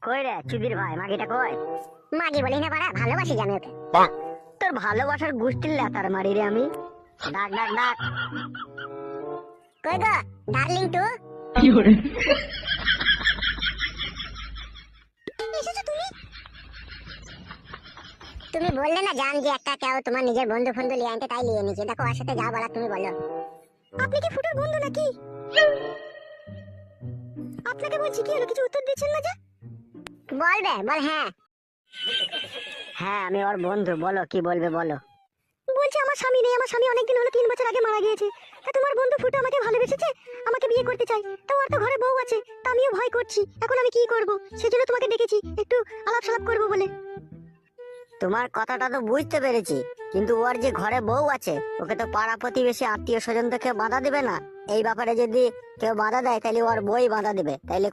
কই রে চুদির ভাই, মাগিটা কই? মাগি বলি না পারা, ভালোবাসি আমি ওকে। তোর ভালোবাসার গোষ্ঠীর লেতার মারি রে আমি। ডাক ডাক ডাক। কই গো ডার্লিং টু? এসেছো তুমি? তুমি বললে না জান যে একটা কেউ তোমার নিজের বন্ধু ফন্ধু লিয়ে আনতে, তাই লিয়ে নিয়েছি। দেখো ওর সাথে যা বলা তুমি বলো। আপনি কি ফুটোর বন্ধু নাকি? আপনাকে বলছি কি হলো, কিছু উত্তর দিচ্ছেন না যে? বলবে বল। হ্যাঁ হ্যাঁ আমি ওর বন্ধু, বলো কি বলবে বলো। বলছে আমার স্বামী নেই, আমার স্বামী অনেকদিন হলো 3 বছর আগে মারা গিয়েছে। তা তোমার বন্ধু ফুটো আমাকে ভালোবেসেছে, আমাকে বিয়ে করতে চাই। তো ওর তো ঘরে বউ আছে, তা আমিও ভয় করছি। এখন আমি কি করব? সেজন্য তোমাকে ডেকেছি, একটু আলাপ সালাপ করব বলে। তোমার কথাটা তো বুঝতে পেরেছি, কিন্তু ওর যে ঘরে বউ আছে, ওকে তো পাড়া প্রতিবেশী আত্মীয় স্বজন তো কেউ বাধা দিবে না। এই ব্যাপারে যদি কেউ বাধা দেয় তাহলে ওর বই বাধা দিবে, তাইলে